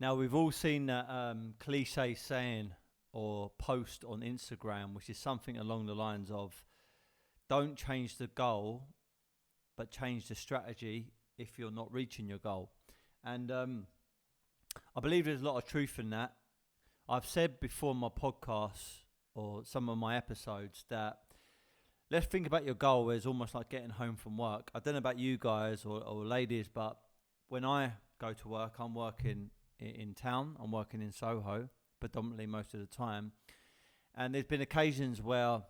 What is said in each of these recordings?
Now, we've all seen that cliche saying or post on Instagram, which is something along the lines of don't change the goal, but change the strategy if you're not reaching your goal. And I believe there's a lot of truth in that. I've said before in my podcasts or some of my episodes that let's think about your goal as almost like getting home from work. I don't know about you guys or ladies, but when I go to work, I'm working in town. I'm working in Soho, predominantly most of the time. And there's been occasions where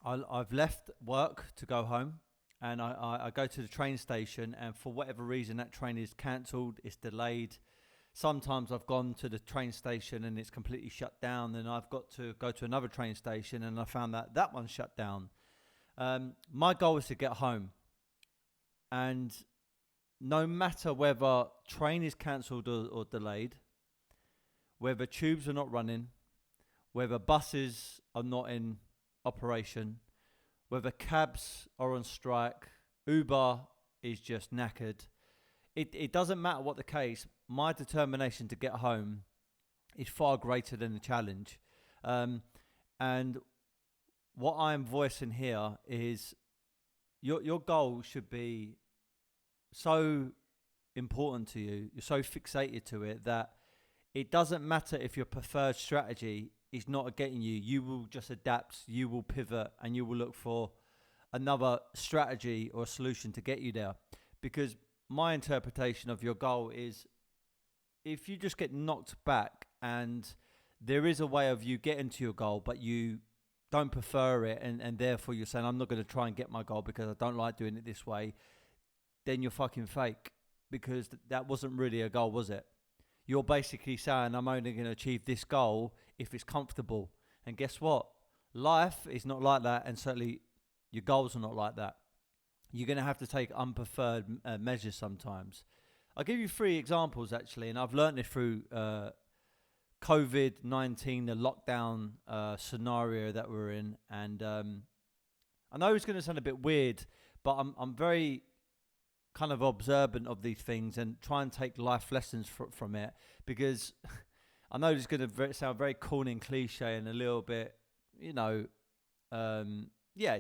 I've left work to go home, and I go to the train station, and for whatever reason, that train is cancelled, it's delayed. Sometimes I've gone to the train station and it's completely shut down, and I've got to go to another train station and I found that one's shut down. My goal is to get home, and no matter whether train is cancelled or delayed, whether tubes are not running, whether buses are not in operation, whether cabs are on strike, Uber is just knackered. It doesn't matter what the case. My determination to get home is far greater than the challenge. And what I'm voicing here is your goal should be so important to you, you're so fixated to it that it doesn't matter if your preferred strategy is not getting you. You will just adapt, you will pivot, and you will look for another strategy or solution to get you there. Because my interpretation of your goal is if you just get knocked back and there is a way of you getting to your goal, but you don't prefer it, and therefore you're saying, I'm not going to try and get my goal because I don't like doing it this way, then you're fucking fake, because that wasn't really a goal, was it? You're basically saying, I'm only going to achieve this goal if it's comfortable. And guess what? Life is not like that, and certainly your goals are not like that. You're going to have to take unpreferred measures sometimes. I'll give you 3 examples, actually, and I've learned this through COVID-19, the lockdown scenario that we're in. And I know it's going to sound a bit weird, but I'm very kind of observant of these things and try and take life lessons from it, because I know it's going to sound very corny and cliche and a little bit,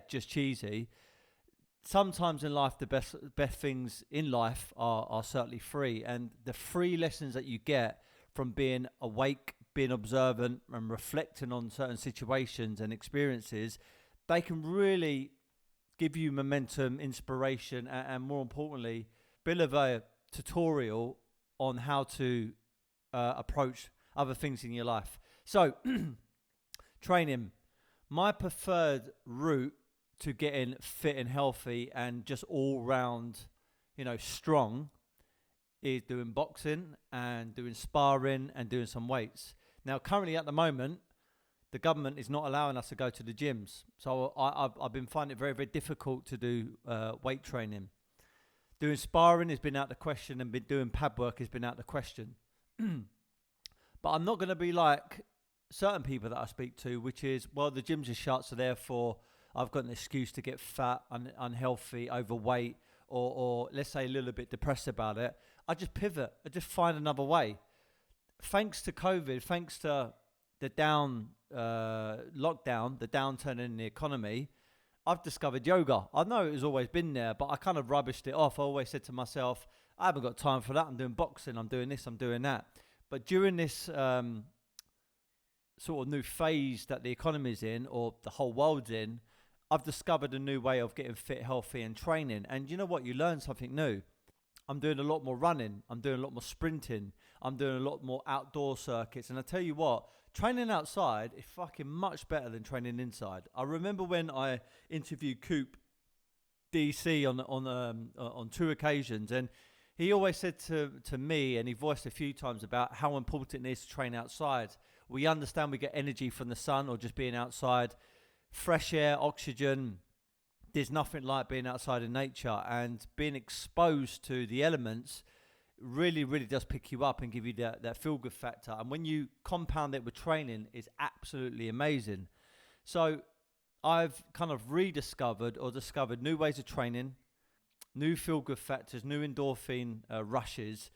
just cheesy. Sometimes in life, the best things in life are certainly free, and the free lessons that you get from being awake, being observant, and reflecting on certain situations and experiences, they can really give you momentum, inspiration, and more importantly, bit of a tutorial on how to approach other things in your life. So, training. My preferred route to getting fit and healthy and just all round, strong, is doing boxing and doing sparring and doing some weights. Now, currently at the moment, the government is not allowing us to go to the gyms. So I've been finding it very, very difficult to do weight training. Doing sparring has been out of the question, and doing pad work has been out of the question. But I'm not going to be like certain people that I speak to, which is, well, the gyms are shut, so therefore I've got an excuse to get fat, unhealthy, overweight, or let's say a little bit depressed about it. I just pivot. I just find another way. Thanks to COVID, thanks to the lockdown, the downturn in the economy, I've discovered yoga. I know it has always been there, but I kind of rubbished it off. I always said to myself, I haven't got time for that. I'm doing boxing, I'm doing this, I'm doing that. But during this sort of new phase that the economy's in, or the whole world's in, I've discovered a new way of getting fit, healthy, and training. And you know what? You learn something new. I'm doing a lot more running. I'm doing a lot more sprinting. I'm doing a lot more outdoor circuits. And I tell you what, training outside is fucking much better than training inside. I remember when I interviewed Coop DC on 2 occasions, and he always said to me, and he voiced a few times about how important it is to train outside. We understand we get energy from the sun or just being outside, fresh air, oxygen. There's nothing like being outside in nature, and being exposed to the elements really, really does pick you up and give you that feel-good factor. And when you compound it with training, it's absolutely amazing. So I've kind of rediscovered or discovered new ways of training, new feel-good factors, new endorphin rushes,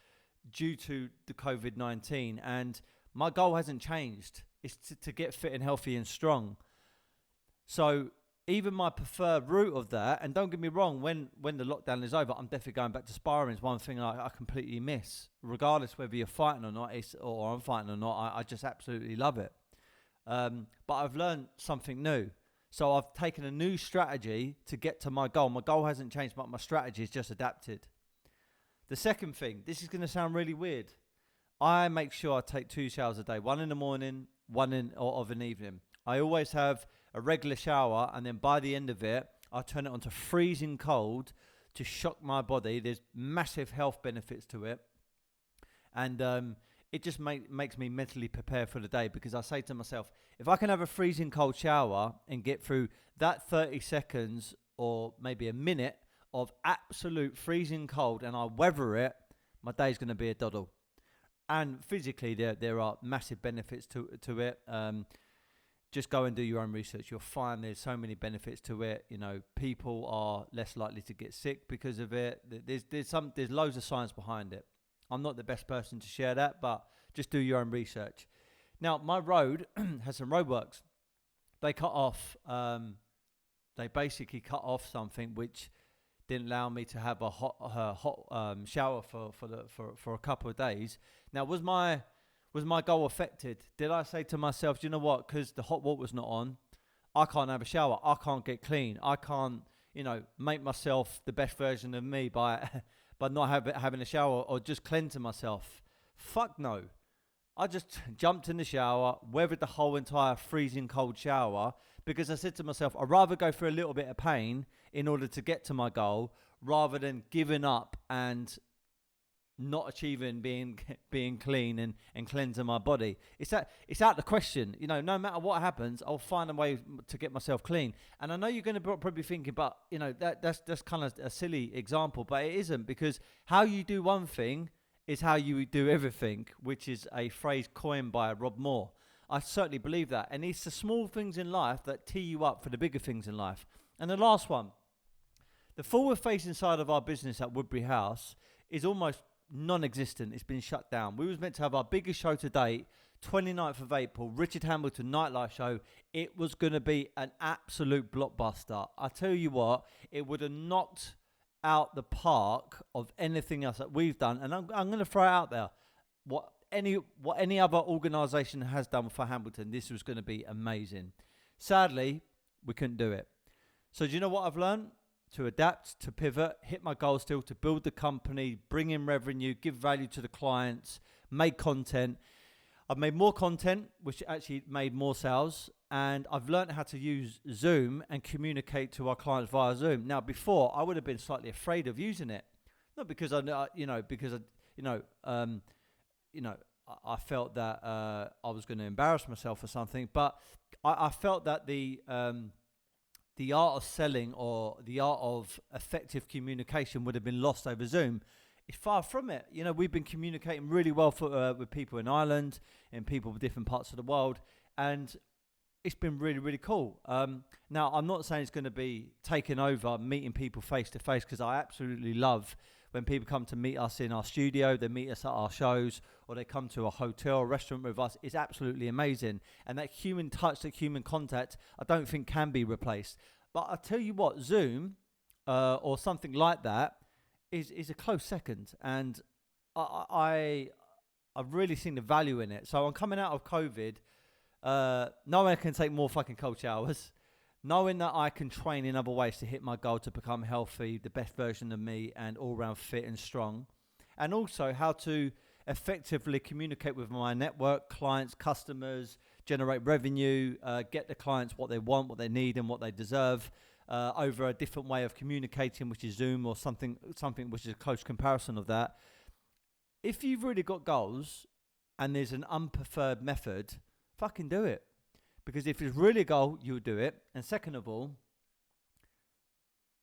due to the COVID-19, and my goal hasn't changed. It's to get fit and healthy and strong. So even my preferred route of that, and don't get me wrong, when the lockdown is over, I'm definitely going back to sparring. It's one thing I completely miss, regardless whether you're fighting or not, or I'm fighting or not. I just absolutely love it. But I've learned something new. So I've taken a new strategy to get to my goal. My goal hasn't changed, but my strategy is just adapted. The second thing, this is going to sound really weird. I make sure I take 2 showers a day, one in the morning, one of an evening. I always have a regular shower, and then by the end of it, I turn it on to freezing cold to shock my body. There's massive health benefits to it. And it just makes me mentally prepare for the day, because I say to myself, if I can have a freezing cold shower and get through that 30 seconds or maybe a minute of absolute freezing cold and I weather it, my day's going to be a doddle. And physically, there are massive benefits to it. Just go and do your own research. You'll find there's so many benefits to it. You know, people are less likely to get sick because of it. There's loads of science behind it. I'm not the best person to share that, but just do your own research. Now, my road has some roadworks. They basically cut off something which didn't allow me to have a hot shower for a couple of days. Now, was my goal affected? Did I say to myself, do you know what? Because the hot water's not on, I can't have a shower. I can't get clean. I can't, make myself the best version of me by not having a shower or just cleansing myself. Fuck no. I just jumped in the shower, weathered the whole entire freezing cold shower, because I said to myself, I'd rather go through a little bit of pain in order to get to my goal, rather than giving up and not achieving being clean and cleansing my body. It's out the question. No matter what happens, I'll find a way to get myself clean. And I know you're going to probably be thinking, but that's kind of a silly example, but it isn't, because how you do one thing is how you do everything, which is a phrase coined by Rob Moore. I certainly believe that. And it's the small things in life that tee you up for the bigger things in life. And the last one, the forward-facing side of our business at Woodbury House is almost non-existent. It's been shut down. We was meant to have our biggest show to date, 29th of April, Richard Hamilton Nightlife Show. It was going to be an absolute blockbuster. I tell you what, it would have knocked out the park of anything else that we've done. And I'm going to throw it out there. What any other organisation has done for Hamilton, this was going to be amazing. Sadly, we couldn't do it. So do you know what I've learned? To adapt, to pivot, hit my goal still, to build the company, bring in revenue, give value to the clients, make content. I've made more content, which actually made more sales. And I've learned how to use Zoom and communicate to our clients via Zoom. Now, before, I would have been slightly afraid of using it. Not because I felt that I was going to embarrass myself or something, but I felt that the art of selling or the art of effective communication would have been lost over Zoom. It's far from it. We've been communicating really well with people in Ireland and people with different parts of the world, and it's been really, really cool. Now, I'm not saying it's going to be taking over meeting people face to face, because I absolutely love when people come to meet us in our studio, they meet us at our shows, or they come to a hotel or restaurant with us. It's absolutely amazing. And that human touch, that human contact, I don't think can be replaced. But I tell you what, Zoom or something like that is a close second. And I've really seen the value in it. So I'm coming out of COVID, knowing I can take more fucking cold showers, knowing that I can train in other ways to hit my goal to become healthy, the best version of me, and all-round fit and strong. And also how to effectively communicate with my network, clients, customers, generate revenue, get the clients what they want, what they need, and what they deserve over a different way of communicating, which is Zoom or something which is a close comparison of that. If you've really got goals and there's an unpreferred method, fucking do it. Because if it's really a goal, you'll do it. And second of all,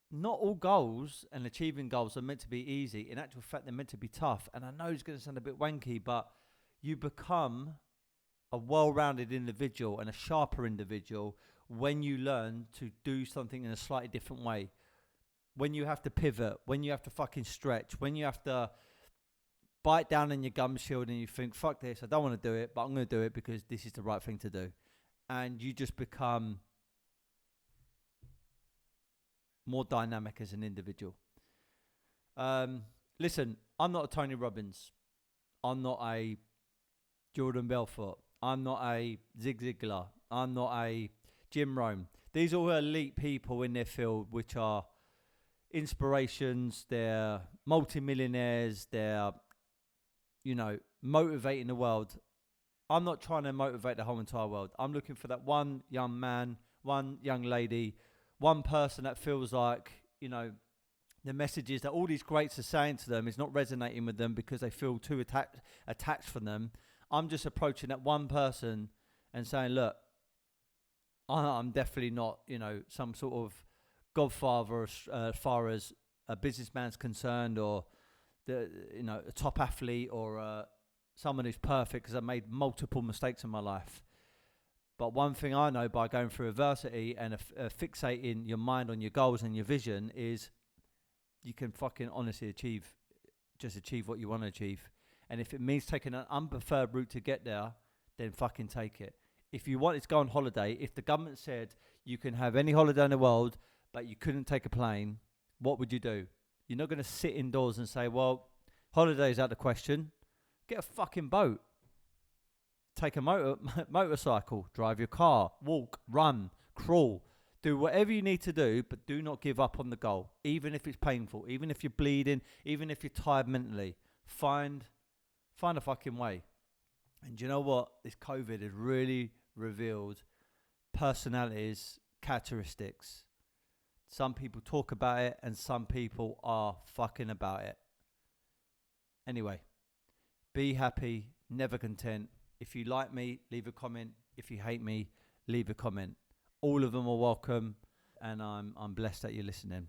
not all goals and achieving goals are meant to be easy. In actual fact, they're meant to be tough. And I know it's going to sound a bit wanky, but you become a well-rounded individual and a sharper individual when you learn to do something in a slightly different way. When you have to pivot, when you have to fucking stretch, when you have to bite down on your gum shield and you think, fuck this, I don't want to do it, but I'm going to do it because this is the right thing to do. And you just become more dynamic as an individual. Listen, I'm not a Tony Robbins. I'm not a Jordan Belfort. I'm not a Zig Ziglar. I'm not a Jim Rohn. These are all elite people in their field, which are inspirations. They're multimillionaires. They're, motivating the world. I'm not trying to motivate the whole entire world. I'm looking for that one young man, one young lady, one person that feels like, the messages that all these greats are saying to them is not resonating with them because they feel too attached from them. I'm just approaching that one person and saying, look, I'm definitely not, some sort of godfather as far as a businessman's concerned, or a top athlete, or someone who's perfect, because I've made multiple mistakes in my life. But one thing I know by going through adversity and fixating your mind on your goals and your vision is you can fucking honestly achieve what you want to achieve. And if it means taking an unpreferred route to get there, then fucking take it. If you wanted to go on holiday, if the government said you can have any holiday in the world, but you couldn't take a plane, what would you do? You're not going to sit indoors and say, well, holiday's out of the question. Get a fucking boat. Take a motorcycle, drive your car, walk, run, crawl. Do whatever you need to do, but do not give up on the goal. Even if it's painful, even if you're bleeding, even if you're tired mentally. Find a fucking way. And do you know what? This COVID has really revealed personalities, characteristics. Some people talk about it and some people are fucking about it. Anyway, be happy, never content. If you like me, leave a comment. If you hate me, leave a comment. All of them are welcome, and I'm blessed that you're listening.